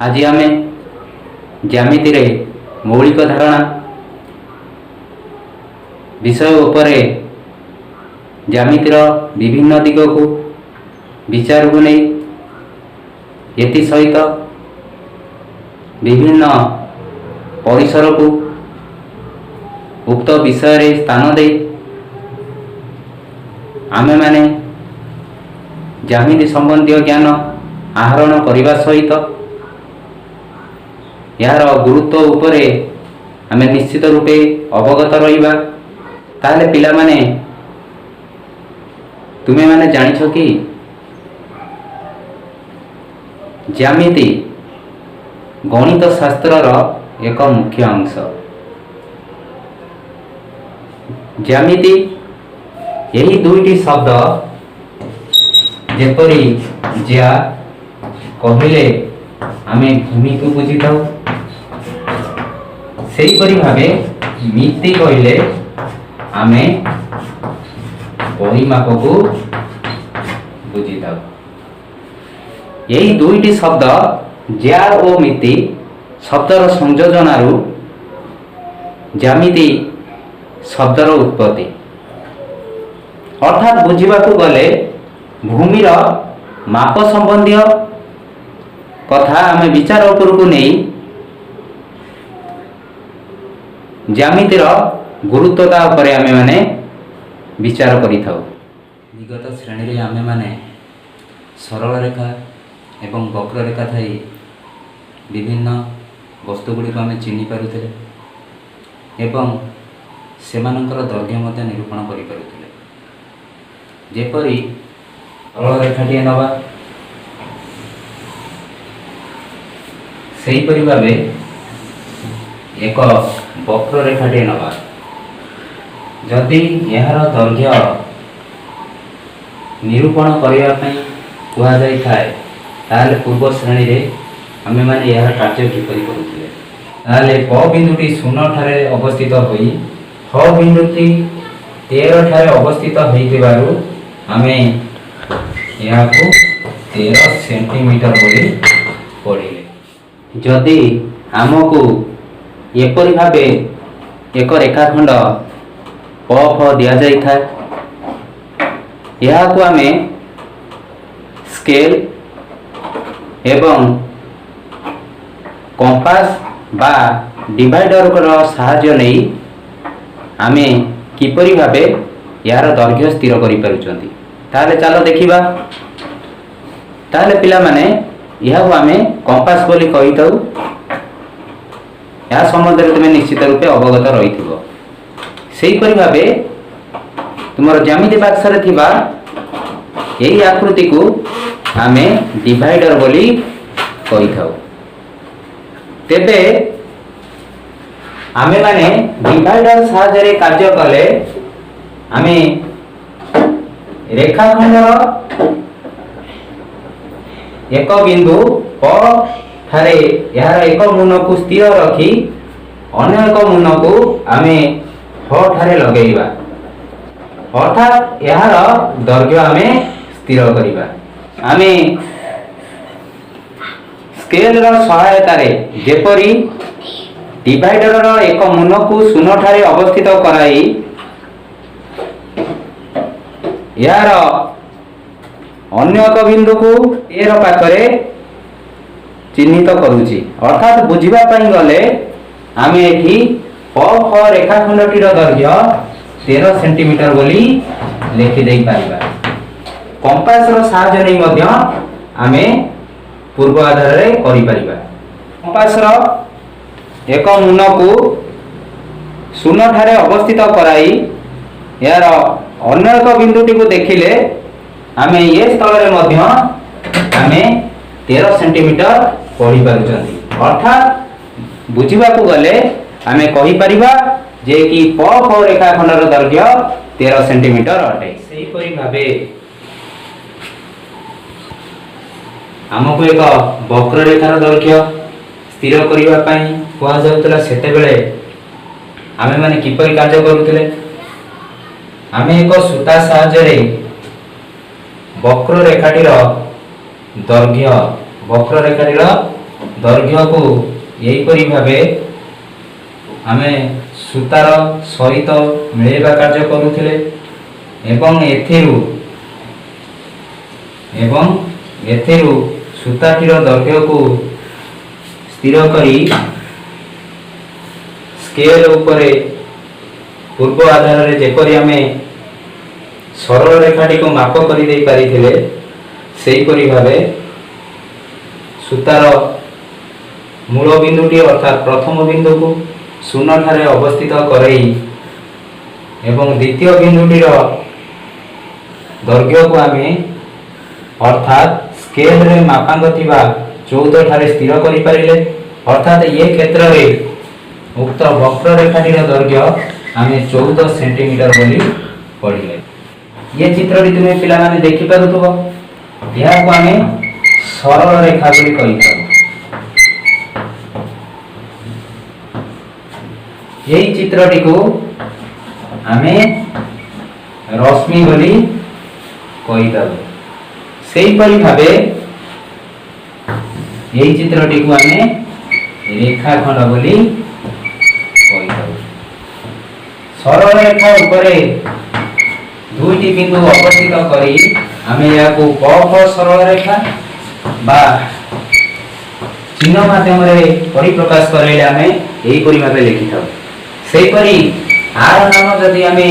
आज आमे ज्यामिति रे मौलिक धारणा विषय उपरे ज्यामितिर विभिन्न दिग को विचार को नहीं एति सहित विभिन्न परिसर को उक्त विषय रे स्थान दे आमे माने ज्यामिति संबंधी ज्ञान आहरण करने सहित यार गुरुत्व उपरे आमे निश्चित रूपे अवगत रहिबा। ताहले पिला माने तुमे माने जानिछो कि ज्यामिति गणित शास्त्रर एक मुख्य अंश। ज्यामिति यही दुईटी शब्द जेपरी ज्या कहले आमे भूमि को बुझी थाउ सेही परि भाबे मिति कहले आमे परिमाप को बुझी थाउ। यही दुईटी शब्द ज्या और मिति शब्दर संयोजनारु ज्यामिति शब्दर उत्पत्ति। अर्थात बुझिबाकू गले भूमिर माप संबंधी कथा आमे विचार उपरकू नहीं ज्यामितिर गुरुत्वता उपरे आमे माने विचार करि थाउ। विगत श्रेणी रे आमे माने सरल रेखा एवं वक्र रेखा थाई विभिन्न वस्तु गुड़ी को आमे चिन्हि पारुथिले एवं सेमानंकर दैर्घ्य मध्य निरूपण करि पारुथिले। जेपरि सरल रेखाटिए नवा सेही परि भाबे एक वक्र रेखाटिए नवा जदि यार दैर्घ्य निरूपण करने कह जाए ताले पूर्व श्रेणी रे आमे माने यार कार्य किपरि करूथिले। ताले प बिंदुटी 0 ठारे अवस्थित होई ह बिंदुटी 13 ठारे अवस्थित होइतिबारु आमे याको 13 सेंटीमीटर बोली पड़िले। जदि आमको एपरि भाबे एक रेखाखंड प फ दिया जाई था याको आमे स्केल एवं कंपास बा डिवाइडर साहाय्य नहीं आमे किपरि भाबे यार दैर्घ्य स्थिर करि पारुचंती। ताले चलो देखिबा। ताले पिला माने याको आमे कंपास बोली कहि थाउ। या संबंध रे तुमे निश्चित रूपे अवगत रहिथिबो। सेही परि भाबे तुमर ज्यामिति बाक्स रे थिबा एही आकृति को आमे डिवाइडर बोली कहि थाउ। तेबे आमे माने डिवाइडर साहाय्य रे कार्य कले आमे रेखाखंडर एक बिंदु प ठारे यार एक मुन को स्थिर रखी अन्य एक मुन को आमे ह ठारे लगेइबा। अर्थात यार दैर्घ्य आमे स्थिर करिबा। आमे स्केल रो सहायता रे जेपरी डिवाइडर रो एक मुन को 0 ठारे अवस्थित कराई यार अन्य एक बिंदु को ए रो पाखरे चिन्हित करूची। अर्थात बुझिबा पई गले आमे एठी प फ रेखाखंडटीर दैर्घ्य 13 सेंटीमीटर बोली लिखि देई पारिबा। कंपास रो सहाय्य नै मध्य आमे पूर्व आधार रे करि पारिबा। कंपास रो एक मुन को 0 ठारे अवस्थित कराई यार अन्य एक बिंदुटी को देखिले आमे ये स्थल रे मध्य आमे 13 सेंटीमीटर पढ़ी पारुचंती। अर्थात बुझिबाकू गले आमे कहि परिबा जे कि प फ रेखाखंडर दैर्घ्य 13 सेंटीमीटर अटे। सेही परि भाबे आमको एक वक्र रेखार दैर्घ्य स्थिर करिबा पई कहा जाउतला सेते बेले आमे माने किपरि कार्य करूतले। आमे एक सूता साहाय्य रे वक्र रेखाटीर दैर्घ्य वक्र रेखाटीर दर्घ्य को यहीपरि भावे आमे सूतार सहित मिलेबा कार्य करुथिले एवं एथिरु सूताटीर दर्घ्य को स्थिर करी स्केल उपरे पूर्व आधार रे जेपरि आमे सरल रेखाटी को माप करि देई पारिथिले सेही परि भावे सूतार मूल बिंदुटी अर्थात प्रथम बिंदु को शून्य ठारे अवस्थित करई एवं द्वितीय बिंदुटीर दर्घ्य को आमे अर्थात स्केल रे मापांक थिबा 14 ठारे स्थिर करि पारिले अर्थात ये क्षेत्र रे उक्त वक्र रेखाटीर दर्घ्य आमे 14 सेंटीमीटर बोली पढ़िले। ये चित्रटी तुमे पिला माने देखि पारुथबो या को आमे सरल रेखा बोली कहिथाउ। यही चित्रटी को आमे रश्मि बोली कहिथाउ। सेही परि भाबे यही चित्रटी को आमे रेखाखंड बोली कहिथाउ। सरल रेखा उपरे दुईटी बिंदु अवस्थित करी आमे याको कफ सरल रेखा बा चिन्ह माध्यम रे परिप्रकाश करैले आमे एही परि भाबे लिखिथाउ। सेही परि आर नाम जदि आमे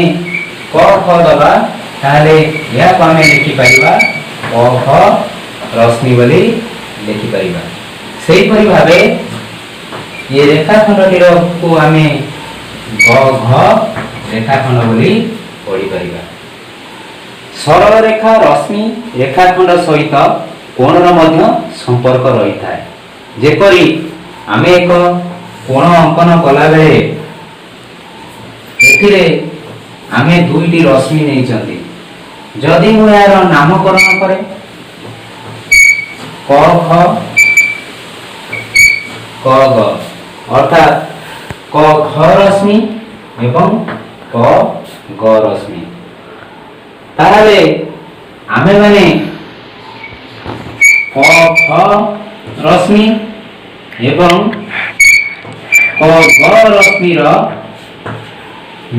कफ दबा ताले याको आमे लिखि परिबा कफ रश्मि बोली लिखि परिबा। सेही परि भाबे ये रेखाखंडटीर को आमे घ रेखाखंड बोली पढ़ी परिबा। सरल रेखा रश्मि रेखाखंड सहित कोणर मध्य संपर्क रही थाए। जेपरि आमे एक कोण अंकन कला बेले एथिरे आमे दुईटी रश्मि नै चंदी जदि मु यार नामकरण करे क ख क ग अर्थात क ख रश्मि एवं क ग रश्मि ताहले आमे माने क ख रश्मि एवं क ग रश्मि रो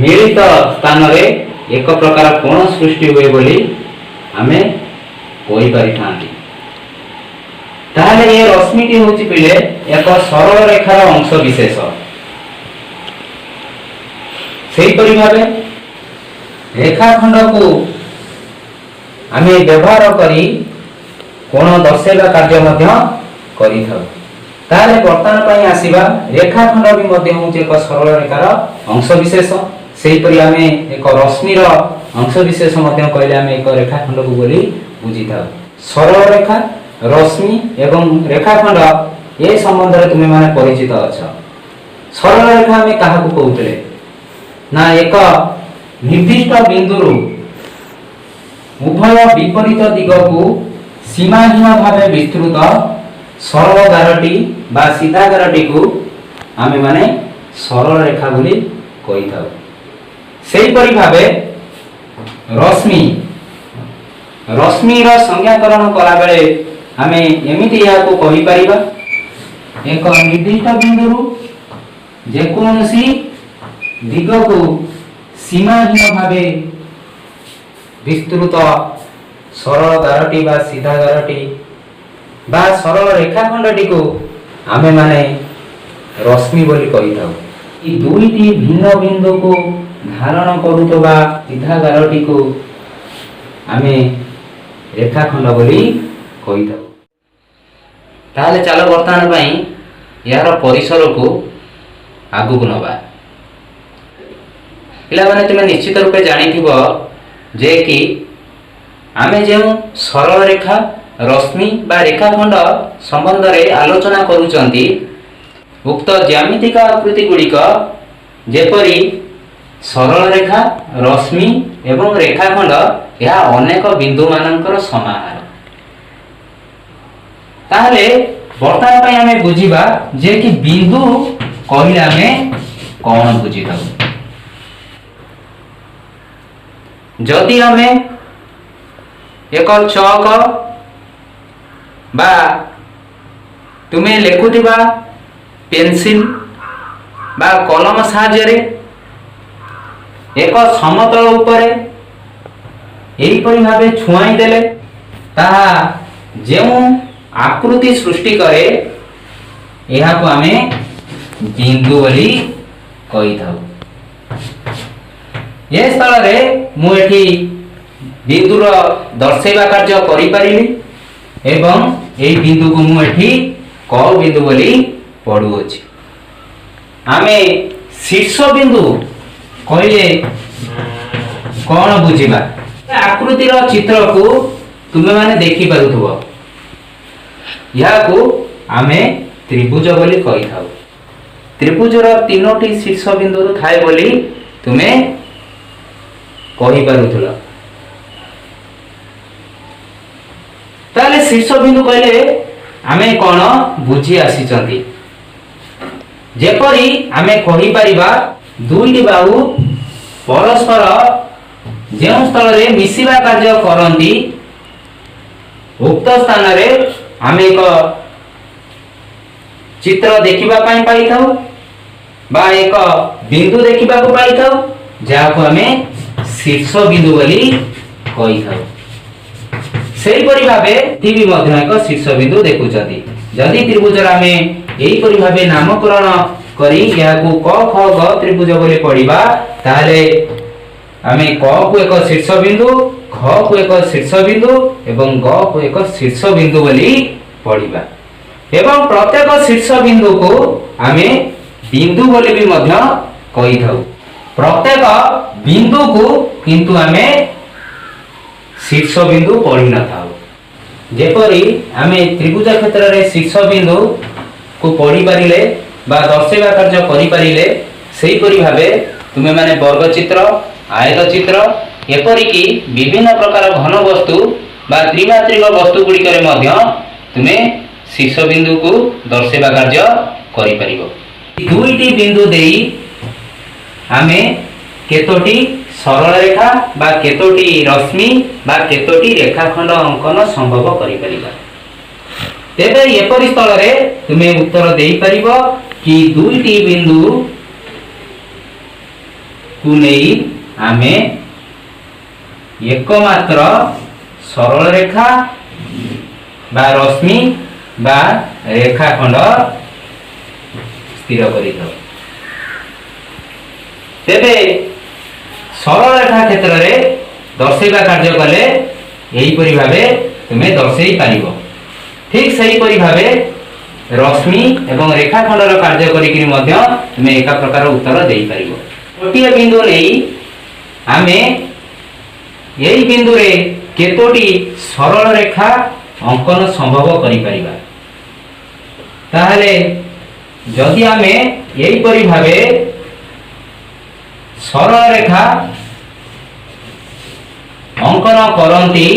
मिलित स्थान रे एक प्रकार कोण सृष्टि हुए बोली आमे कहि पारि थांती। ताहले ये रश्मिटी होची पिले एक सरल रेखार अंश विशेष। सेही परि भाबे रेखाखंड को आमे व्यवहार करी कोण दर्शेबा कार्य मध्य करि थाउ। ताहले वर्तमान पई आसीबा रेखाखंड भी मध्य होची एक सरल रेखार अंश विशेष। सेही परि आमे एक रश्मिर अंश विशेष मध्य कहले आमे एक रेखाखंड को बोली बुझी थाउ। सरल रेखा रश्मि एवं रेखाखंड ए संबंध रे तुमे माने परिचित अछ। सरल रेखा आमे काहा को कहउतले ना एक निर्दिष्ट बिंदुरु उभय विपरीत दिग को सीमाहीन भावे विस्तृत सरल गारटी बा सीधा गारटी को आमे माने सरल रेखा बोली कहि थाउ। सेही परि भावे रश्मि रो संज्ञाकरण कला बेले आमे एमिति या को कहि परिबा एक निर्दिष्ट बिंदुरु जे कोनसी दिग को सीमाहीन भावे विस्तृत सरल गारटी बा सीधा गारटी बा सरल रेखाखंडटी को आमे माने रश्मि बोली कहि थाउ। ई दुईटी भिन्न बिंदु को धारण करूतबा सीधा गारटी को आमे रेखाखंड बोली कहि थाउ। ताले चलो वर्तमान पई यार परिसर को आगु को नबा। पिला माने तुमे निश्चित रूपे जानिथिबो जे कि आमे जे सरल रेखा रश्मि बा रेखाखंड संबंध रे आलोचना करूचंती उक्त ज्यामितिक आकृति गुड़िक जेपरि सरल रेखा रश्मि एवं रेखाखंड यह अनेक बिंदु मानकर समाहार। ताहले वर्तमान पई आमे बुझिबा जे कि बिंदु कहिले आमे कोन बुझी थाउ। जदि आमे एक चौक बा तुमे लेखुथिबा पेंसिल बा कलम साहाय्य एक समतल उपरे एहीपरि भावे छुआई देले ताहा जेउ आकृति सृष्टि करे यह को आमे बिंदु बोली कहि थाउ। ये स्थल रे मु एठी बिंदुर दर्शैवा कार्य करि परिली एवं एही बिंदु को मु एठी क बिंदु बोली पढु अछि। आमे शीर्ष बिंदु कहले कौन बुझिबा आकृतिर चित्र को तुमे माने देखि पारुथबो या को आमे त्रिभुज बोली कहि थाउ। त्रिभुजर तीनोटी शीर्ष बिंदु थाए बोली तुमे कहि पारुथलो। ताले शीर्ष बिंदु कहले आमे कोन बुझी आसीचंती जेपरी आमे कहि परिबा दुईटी बाहु परस्पर जो स्थल रे मिसिबा कार्य करंती उक्त स्थान रे आमे एक चित्र देखिबा पई पाई थाउ बा एक बिंदु देखिबा को पाई थाउ जा को आमे शीर्ष बिंदु बोली कहि थाउ। सेही परि भाबे टीवी मध्य एक शीर्ष बिंदु देखुचंती जदि त्रिभुज आमे एही परि भाबे नामकरण करी या को क ख ग त्रिभुज बोली पढिबा ताले आमे क को एक शीर्ष बिंदु ख को एक शीर्ष बिंदु एवं ग को एक शीर्ष बिंदु बोली पढिबा एवं प्रत्येक शीर्ष बिंदु को आमे बिंदु बोली भी मध्य कहि थाउ। प्रत्येक बिंदु को किंतु आमे शीर्ष बिंदु पढि न थाउ। जेपरी आमे त्रिभुज क्षेत्र रे शीर्ष बिंदु को पढि पारिले बा दर्शैवा कार्य करि पारिले सेही परि भाबे तुमे माने वर्ग चित्र आयत चित्र एपरि कि विभिन्न प्रकार घन वस्तु बा त्रिमात्रिक वस्तु गुडी करे मध्य तुमे शीर्ष बिंदु को दर्शैवा कार्य करि परिबो। दुईटी बिंदु देई आमे केतोटी सरल रेखा बा केतोटी रश्मि बा केतोटी रेखाखंड अंकन संभव करि परिबा। तेबे एपरि स्थल रे तुमे उत्तर देई परिबो कि दुईटी बिंदु को नेई आमे एकमात्र सरल रेखा बा रश्मि बा रेखाखंड स्थिर करि दो। तेबे सरल रेखा क्षेत्र रे दर्शैवा कार्य कले एही परि भाबे तुमे दर्शै पारिबो। ठीक सही परि भाबे रश्मि एवं रेखाखंडर कार्य करिकरी मध्य तुमे एका प्रकार उत्तर देई पारिबो। गोटिए बिंदु नेई आमे एही बिंदु रे केतोटी सरल रेखा अंकन संभव करि परिबा। ताहले जदि आमे एही परि भाबे सरल रेखा अंकन करंती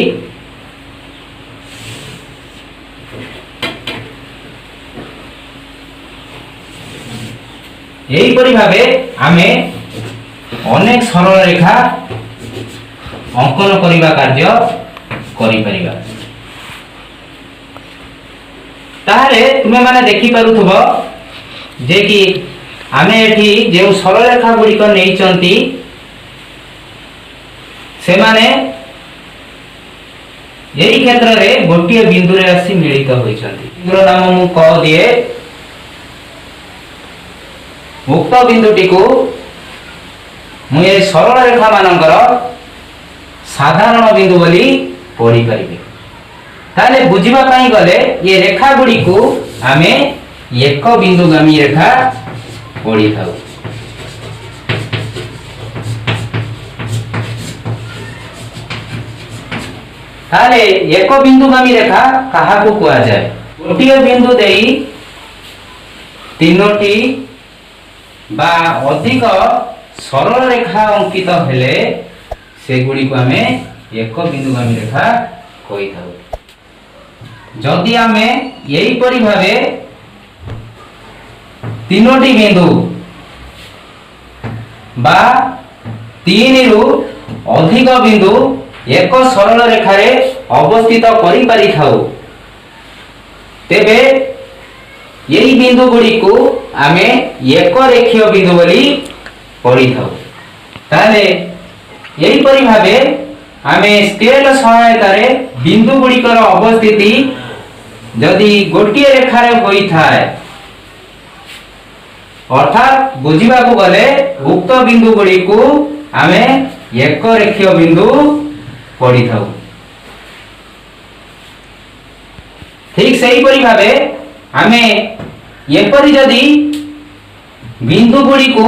एही परि भाबे आमे अनेक सरल रेखा अंकन करिबा कार्य करि परिबा। ताहले तुमे माने देखि पारुथबो जे कि आमे एठी जे सरल रेखा गुडी को नै चंती से माने एही क्षेत्र रे गोटिए बिंदु रे आसी मिलित होई चंती। बिंदुर नाम मु क दिए उक्त बिंदुटी को मुझे सरल रेखा मानकर साधारण बिंदु बोली पढ़ी पारिबे। ताले बुझिबा पई गले ये रेखा गुडी को आमे एक बिंदुगामी रेखा पढ़ी थाउ। ताले एक बिंदुगामी रेखा काहा को कुआ जाय? गोटिए बिंदु देई तीनोटी बा अधिक सरल रेखा अंकित हेले से गुडी को आमे एक बिंदुगामी रेखा कहि थाउ। जदि आमे एही परि भाबे तीनोटी बिंदु बा तीन रु अधिक बिंदु एक सरल रेखा रे अवस्थित करि पारि थाउ तेबे यही बिंदु गुड़ी को आमे एक रेखीय बिंदु बोली पढ़ी थाउ। ताले यही परि भाबे आमे स्केल सहायता रे बिंदु गुड़िकर अवस्थिति जदि गोटिए रेखार होई थाए अर्थात बुझीबा को गले उक्त बिंदु गुड़ी को आमे एक रेखीय बिंदु पढ़ी थाउ। ठीक सही परि भाबे आमे एपरि जदि बिंदु गुड़ी को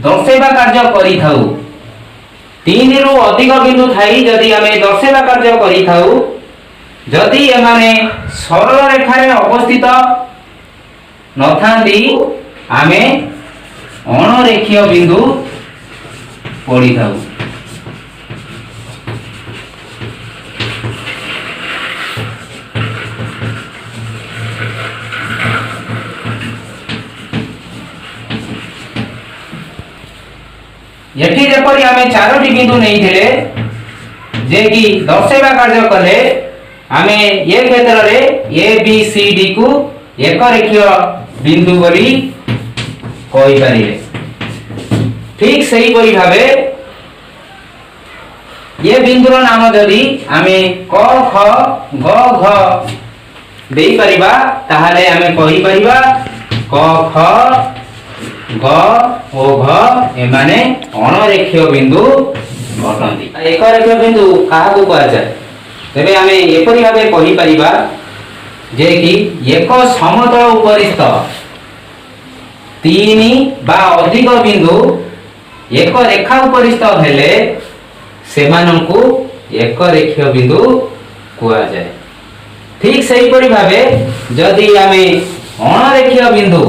दर्शेबा कार्य करि थाउ, तीन रु अधिक बिंदु थाई जदि आमे दर्शेबा कार्य करि थाउ, जदि एमाने सरल रेखा रे अवस्थित न थांती आमे अणरेखीय बिंदु पढ़ी थाउ। यठी जेपरि आमे चारोटी बिंदु नहीं थिले जे कि दर्शेबा कार्य कले आमे ये क्षेत्र रे ए बी सी डी को एक रेखीय बिंदु बोली कहि परिबे। ठीक सही परि भाबे ये बिंदुर नाम जदि आमे क ख ग घ देई परिबा ताहाले आमे कहि परिबा क ख ग ओ घ एमाने अणरेखीय बिंदु अटंती। एक रेखीय बिंदु काहा को कहा जाय तबे आमे एपरि भाबे कहि परिबा जे कि एक समतल उपरिस्थ तीन बा अधिक बिंदु एक रेखा उपरिस्थ हेले सेमानंकु एक रेखीय बिंदु कहा जाय। ठीक सही परि भाबे जदि आमे अणरेखीय बिंदु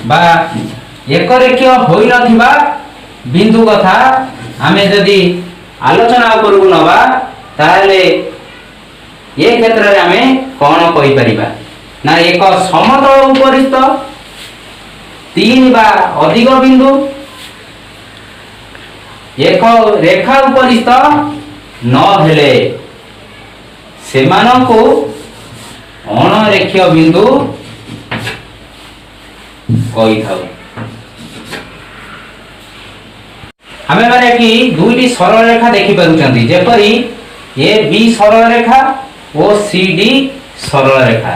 बा एक रेखीय होई नथिबा बिंदु कथा आमे जदि आलोचना करबु नबा ताले ये क्षेत्र रे आमे कोन कहि परिबा ना एक समतल उपरिस्थ तीन बा अधिक बिंदु एक रेखा उपरिस्थ न हेले सेमानंकु अणरेखीय बिंदु कहि थाउ। हमें माने कि दुईटी सरल रेखा देखि पारुचंती जेपरि ए बी सरल रेखा और सी डी सरल रेखा।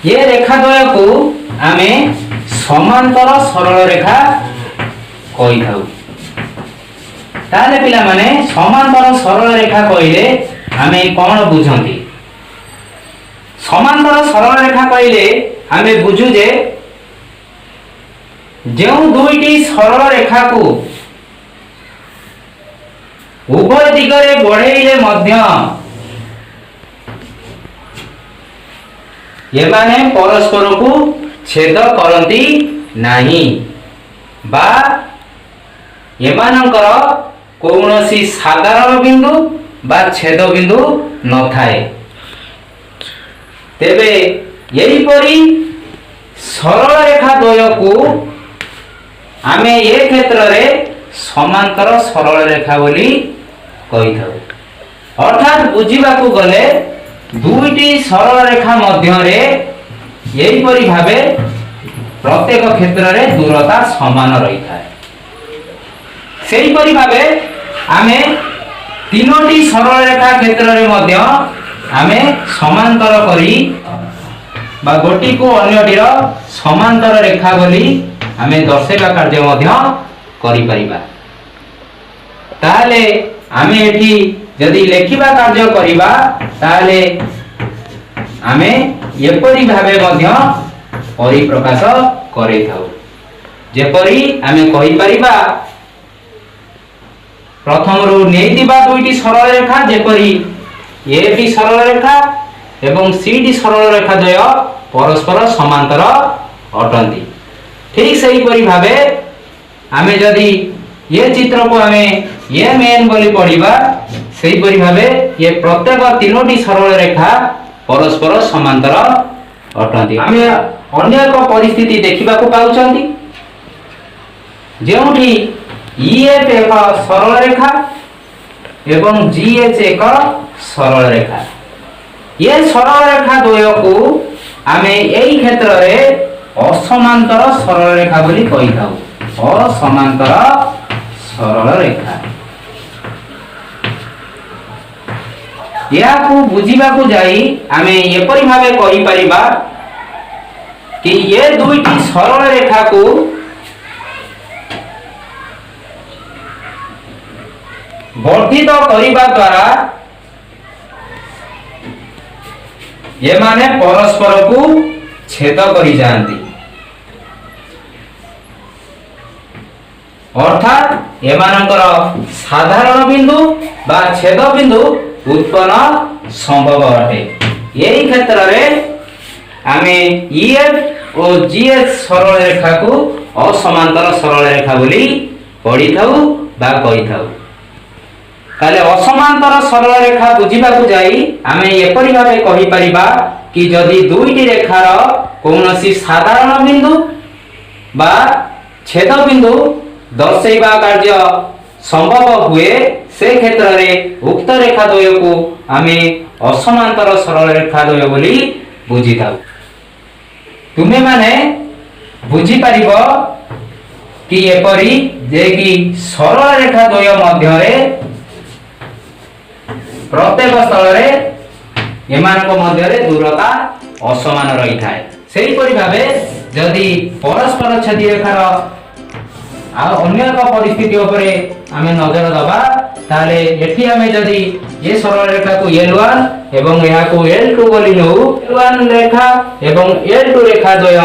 ये रेखा द्वय को आमे समांतर सरल रेखा कहि थाउ। ताले पिला माने समांतर सरल रेखा कहिले आमे कोन बुझंती? समांतर सरल रेखा कहिले आमे बुझु जे जो दुईटी सरल रेखा को उभय दिगरे बढ़ेइले मध्य एमाने परस्पर को छेद करंती नाही बा एमानकर कौनसी साधारण बिंदु बा छेद बिंदु न थाए। तेबे यही परी सरल रेखा द्वय को आमे ये क्षेत्र रे समांतर सरल रेखा बोली कहि थाउ। अर्थात बुझीबा को गले दुईटी सरल रेखा मध्य रे यही परी भाबे प्रत्येक क्षेत्र रे दूरता समान रही थाए। सेही परी भाबे आमे तीनोटी सरल रेखा क्षेत्र रे मध्य आमे समांतर करी बा गोटी को अन्यटीर समांतर रेखा बोली आमे दर्शेबा कार्य मध्य करि परिबा। ताले आमे एठी यदि लेखिबा कार्य करिबा ताले आमे एपरि भाबे मध्य परिप्रकाश करै थाउ। जेपरि आमे कहि परिबा प्रथम रु नेइतिबा दुईटी सरल रेखा जेपरि ए बी सरल रेखा एवं सी डी सरल रेखा द्वय परस्पर समांतर अटंती। ठीक सही परि भाबे आमे जदि ये चित्र को आमे ये मेन बोली पढ़िबा सही परि भाबे ये प्रत्येक तीनोटी सरल रेखा परस्पर समांतर अटंती। आमे अन्य एक परिस्थिति देखिबा को पाउचंती जेउठी ईएफ एक सरल रेखा एवं जीएच एक सरल रेखा। ये सरल रेखा द्वय को आमे एई क्षेत्र रे असमांतर सरल रेखा बोली कहि थाउ। असमांतर सरल रेखा या को बुझीबा को जाई आमे एपरि भाबे कहि परिबा कि ये दुईटी सरल रेखा को वर्धित करिबा द्वारा ये माने परस्पर को छेद करि जानती, अर्थात एमानकर साधारण बिंदु बा छेद बिंदु उत्पन्न संभव अटे। यही क्षेत्र रे आमे ईएफ और जीएच सरल रेखा को असमांतर सरल रेखा बोली पढ़ी थाउ बा कहि थाउ। ताले असमांतर सरल रेखा बुझीबा को जाई आमे एपरि भाबे कहि परिबा कि जदि दुईटी रेखार कोनोसी साधारण बिंदु बा छेद बिंदु दर्शाइबा कार्य संभव हुए से क्षेत्र रे उक्त रेखा द्वय को आमे असमांतर सरल रेखा द्वय बोली बुझी थाउ। तुमे माने बुझी परिबो कि एपरि जे कि सरल रेखा द्वय मध्य रे प्रत्येक स्थल रे एमानक मध्य रे दूरता असमान रही थाए। सेही परि भाबे जदि परस्पर छेदी रेखार आ अन्य एक परिस्थिति उपरे आमे नजर दबा ताले एठी आमे जदि ये सरल रेखा को L1 एवं यहा को L2 बोली नउ, L1 रेखा एवं L2 रेखा द्वय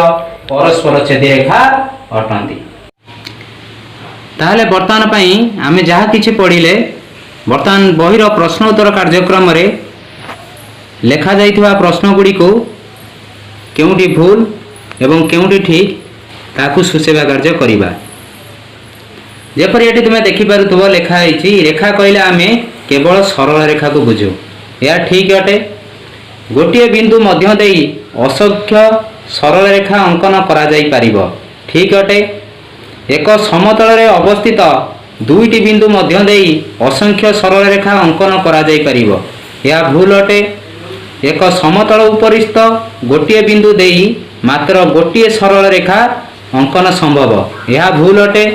परस्पर छेदी रेखा अटंती। ताले वर्तमान पई आमे जहा किछि पढिले वर्तमान बहिर प्रश्न उत्तर कार्यक्रम रे लेखा जाइथिबा प्रश्न गुडी को केउटी भूल एवं केउटी ठीक ताकू सुसेबा कार्य करिबा। जेपरि एटी तुमे देखि पारुथबो लेखा आइछि रेखा कहिला आमे केवल सरल रेखा को बुझू, या ठीक अटे। गोटिए बिंदु मध्य देई असंख्य सरल रेखा अंकन करा जाई परिबो, ठीक अटे। एक समतल रे अवस्थित दुईटी बिंदु मध्य देई असंख्य सरल रेखा अंकन करा जाई परिबो, या भूल अटे। एक समतल उपरिस्थ गोटिए बिंदु देई मात्र गोटिए सरल रेखा अंकन संभव, यह भूल अटे।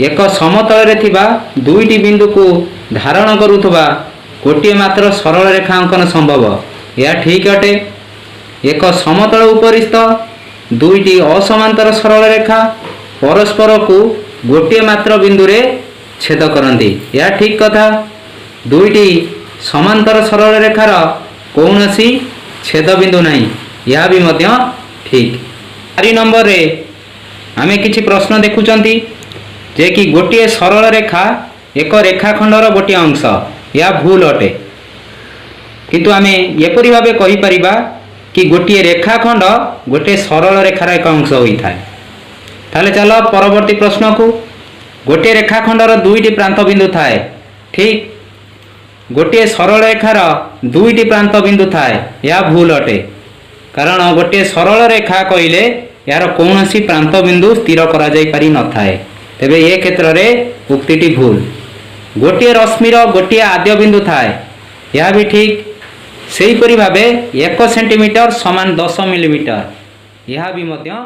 एक समतल रे थिबा दुईटी बिंदु को धारण करुथबा गोटिए मात्र सरल रेखा अंकन संभव, यह ठीक अटे। एक समतल उपरिस्थ दुईटी असमांतर सरल रेखा परस्पर को गोटिए मात्र बिंदु रे छेद करंती, यह ठीक कथा। दुईटी समांतर सरल रेखार कौनसी छेद बिंदु नहीं, यह भी मध्य ठीक। 4 नंबर रे आमे किछि प्रश्न देखुचंती जे कि गोटिए सरल रेखा एक रेखाखंडर गोटिए अंश, या भूल अटे। किंतु आमे एपरि भाबे कहि परिबा कि गोटिए रेखाखंड गोटे सरल रेखार एक अंश होई थाए। ताले चलो परवर्ती प्रश्न को। गोटे रेखाखंडर दुईटी प्रांत बिंदु थाए, ठीक। गोटे सरल रेखार दुईटी प्रांत बिंदु थाए, या भूल अटे। कारण गोटे सरल रेखा कहिले यार कौनसी प्रांत बिंदु स्थिर करा जाई पारि न थाए, तेबे ये क्षेत्र रे उक्तिटी भूल। गोटे रश्मिर गोटे आद्य बिंदु थाए, यह भी ठीक। सेही परि भाबे 1 सेंटीमीटर समान 10 मिलीमीटर, यह भी मध्य